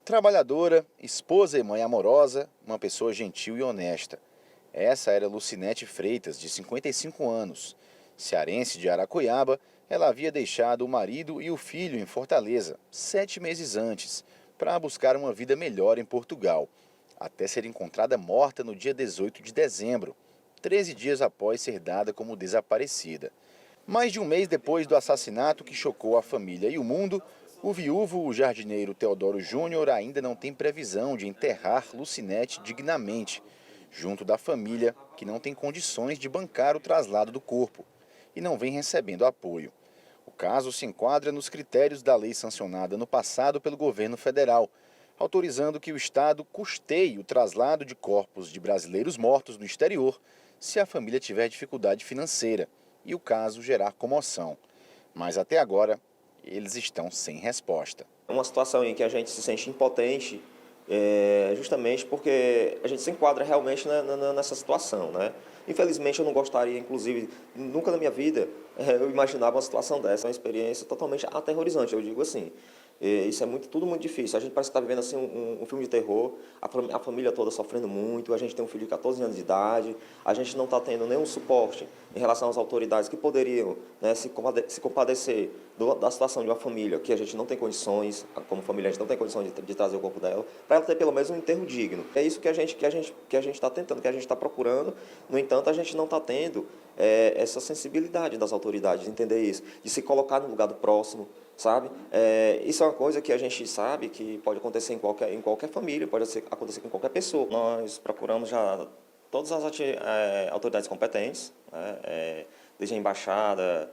Trabalhadora, esposa e mãe amorosa, uma pessoa gentil e honesta. Essa era Lucinete Freitas, de 55 anos. Cearense de Aracuiaba, ela havia deixado o marido e o filho em Fortaleza, 7 meses antes, para buscar uma vida melhor em Portugal, até ser encontrada morta no dia 18 de dezembro, 13 dias após ser dada como desaparecida. Mais de um mês depois do assassinato que chocou a família e o mundo, o viúvo, o jardineiro Teodoro Júnior, ainda não tem previsão de enterrar Lucinete dignamente, junto da família, que não tem condições de bancar o traslado do corpo e não vem recebendo apoio. O caso se enquadra nos critérios da lei sancionada no passado pelo governo federal, autorizando que o Estado custeie o traslado de corpos de brasileiros mortos no exterior se a família tiver dificuldade financeira e o caso gerar comoção. Mas até agora, eles estão sem resposta. É uma situação em que a gente se sente impotente, justamente porque a gente se enquadra realmente nessa situação, né? Infelizmente eu não gostaria, inclusive, nunca na minha vida eu imaginava uma situação dessa, uma experiência totalmente aterrorizante, eu digo assim. Isso é tudo muito difícil. A gente parece que está vivendo assim, um filme de terror, a família toda sofrendo muito, a gente tem um filho de 14 anos de idade, a gente não está tendo nenhum suporte em relação às autoridades que poderiam, né, se compadecer da situação de uma família que a gente não tem condições, como família a gente não tem condições de trazer o corpo dela, para ela ter pelo menos um enterro digno. É isso que a gente está tentando, que a gente está procurando. No entanto, a gente não está tendo essa sensibilidade das autoridades de entender isso, de se colocar no lugar do próximo, sabe? Isso é uma coisa que a gente sabe que pode acontecer em qualquer família, pode acontecer com qualquer pessoa. Nós procuramos já todas as autoridades competentes, né, desde a embaixada,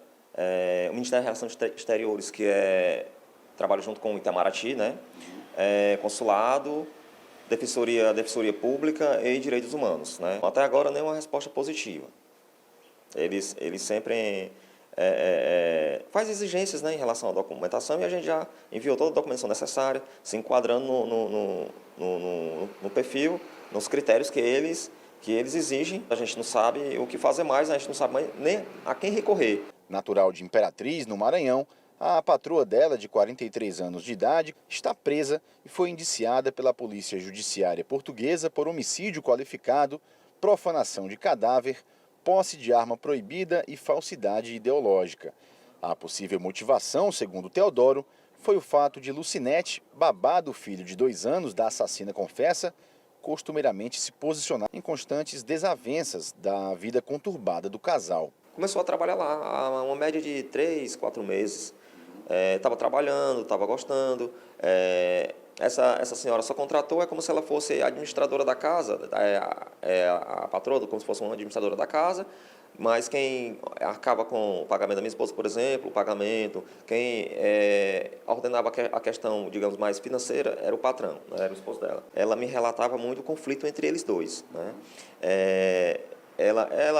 o Ministério das Relações Exteriores, que trabalha junto com o Itamaraty, né, consulado, defensoria pública e direitos humanos, né. Até agora nenhuma resposta positiva. Eles sempre faz exigências, né, em relação à documentação, e a gente já enviou toda a documentação necessária, se enquadrando no perfil, nos critérios que eles exigem. A gente não sabe o que fazer mais, a gente não sabe nem a quem recorrer. Natural de Imperatriz, no Maranhão, a patroa dela, de 43 anos de idade, está presa e foi indiciada pela Polícia Judiciária Portuguesa por homicídio qualificado, profanação de cadáver, posse de arma proibida e falsidade ideológica. A possível motivação, segundo Teodoro, foi o fato de Lucinete, babá do filho de 2 anos da assassina confessa, costumeiramente se posicionar em constantes desavenças da vida conturbada do casal. Começou a trabalhar lá, há uma média de 3, 4 meses. Estava trabalhando, estava gostando. Essa senhora só contratou, é como se ela fosse administradora da casa, a patroa, como se fosse uma administradora da casa, mas quem acaba com o pagamento da minha esposa, por exemplo, o pagamento, quem ordenava a questão, digamos, mais financeira, era o patrão, né, era o esposo dela. Ela me relatava muito o conflito entre eles dois, né?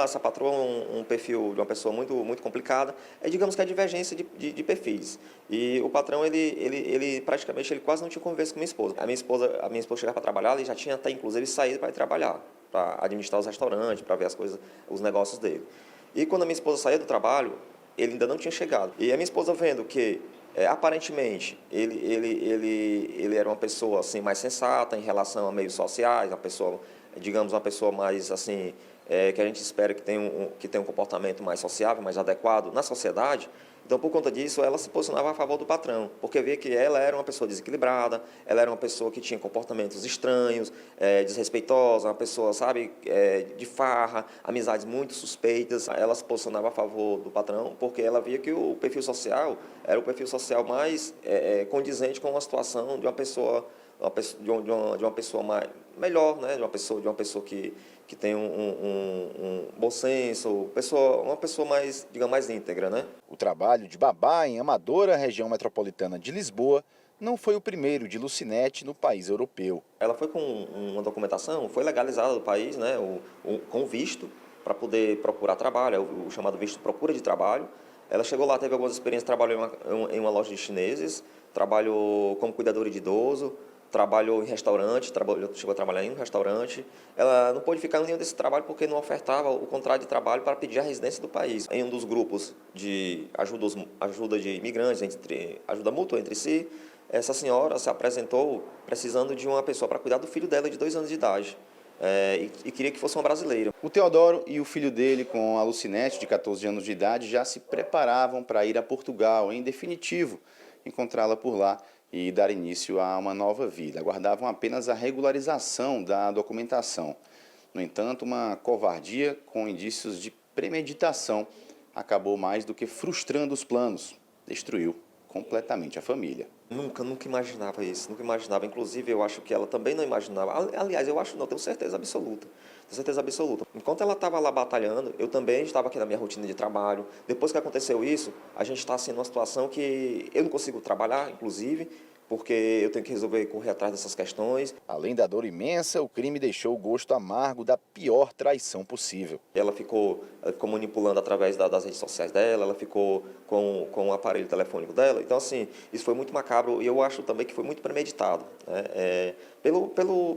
Essa patroa, um perfil de uma pessoa muito complicada, digamos que a divergência de perfis. E o patrão, ele praticamente quase não tinha conversa com a minha esposa chegava para trabalhar, ele já tinha até inclusive saído para ir trabalhar, para administrar os restaurantes, para ver as coisas, os negócios dele. E quando a minha esposa saía do trabalho, ele ainda não tinha chegado. E a minha esposa vendo que aparentemente ele era uma pessoa assim mais sensata em relação a meios sociais, uma pessoa, digamos, uma pessoa mais assim, que a gente espera que tenha um comportamento mais sociável, mais adequado na sociedade. Então, por conta disso, ela se posicionava a favor do patrão, porque via que ela era uma pessoa desequilibrada, ela era uma pessoa que tinha comportamentos estranhos, desrespeitosa, uma pessoa, sabe, de farra, amizades muito suspeitas. Ela se posicionava a favor do patrão, porque ela via que o perfil social era o perfil social mais condizente com a situação de uma pessoa, de uma pessoa mais melhor, né? De uma pessoa que tem um bom senso, uma pessoa mais, digamos, mais íntegra, né? O trabalho de babá em Amadora, região metropolitana de Lisboa, não foi o primeiro de Lucinete no país europeu. Ela foi com uma documentação, foi legalizada do país, né? Com visto para poder procurar trabalho, o chamado visto procura de trabalho. Ela chegou lá, teve algumas experiências, trabalhou em uma loja de chineses, trabalhou como cuidadora de idoso, trabalhou em restaurante, chegou a trabalhar em um restaurante. Ela não pôde ficar em nenhum desse trabalho porque não ofertava o contrato de trabalho para pedir a residência do país. Em um dos grupos de ajuda de imigrantes, ajuda mútua entre si, essa senhora se apresentou precisando de uma pessoa para cuidar do filho dela de 2 anos de idade. E queria que fosse uma brasileira. O Teodoro e o filho dele, com a Lucinete, de 14 anos de idade, já se preparavam para ir a Portugal, em definitivo, encontrá-la por lá e dar início a uma nova vida. Aguardavam apenas a regularização da documentação. No entanto, uma covardia com indícios de premeditação acabou mais do que frustrando os planos. Destruiu completamente a família. Nunca imaginava isso, nunca imaginava. Inclusive, eu acho que ela também não imaginava. Aliás, eu acho não, tenho certeza absoluta. Tenho certeza absoluta. Enquanto ela estava lá batalhando, eu também estava aqui na minha rotina de trabalho. Depois que aconteceu isso, a gente está assim numa situação que eu não consigo trabalhar, inclusive, porque eu tenho que resolver correr atrás dessas questões. Além da dor imensa, o crime deixou o gosto amargo da pior traição possível. Ela ficou manipulando através das redes sociais dela, ela ficou com o aparelho telefônico dela. Então, assim, isso foi muito macabro e eu acho também que foi muito premeditado, né?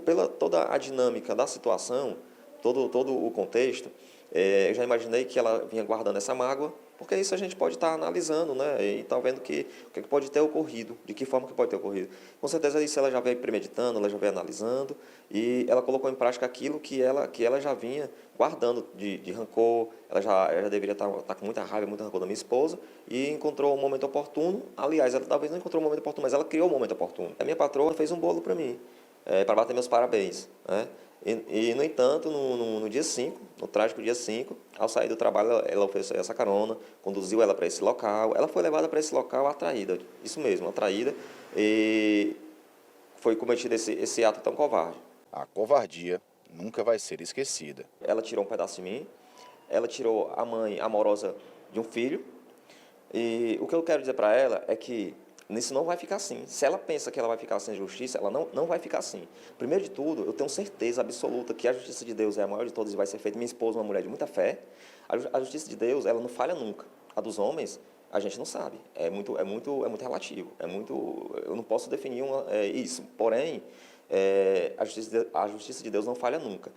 Pela toda a dinâmica da situação, todo o contexto, eu já imaginei que ela vinha guardando essa mágoa, porque isso a gente pode estar analisando, né? E está vendo o que pode ter ocorrido, de que forma que pode ter ocorrido. Com certeza isso ela já veio premeditando, ela já veio analisando e ela colocou em prática aquilo que ela já vinha guardando de rancor. Ela já deveria estar com muita raiva, muito rancor da minha esposa e encontrou um momento oportuno. Aliás, ela talvez não encontrou um momento oportuno, mas ela criou um momento oportuno. A minha patroa fez um bolo para mim, para bater meus parabéns, né? No entanto, no dia 5, no trágico dia 5, ao sair do trabalho, ela ofereceu essa carona, conduziu ela para esse local. Ela foi levada para esse local atraída, isso mesmo, atraída, e foi cometido esse ato tão covarde. A covardia nunca vai ser esquecida. Ela tirou um pedaço de mim, ela tirou a mãe amorosa de um filho, e o que eu quero dizer para ela é que isso não vai ficar assim. Se ela pensa que ela vai ficar sem justiça, ela não vai ficar assim. Primeiro de tudo, eu tenho certeza absoluta que a justiça de Deus é a maior de todas e vai ser feita. Minha esposa é uma mulher de muita fé. A justiça de Deus, ela não falha nunca. A dos homens, a gente não sabe. É muito relativo. Eu não posso definir isso. Porém, a justiça de Deus não falha nunca.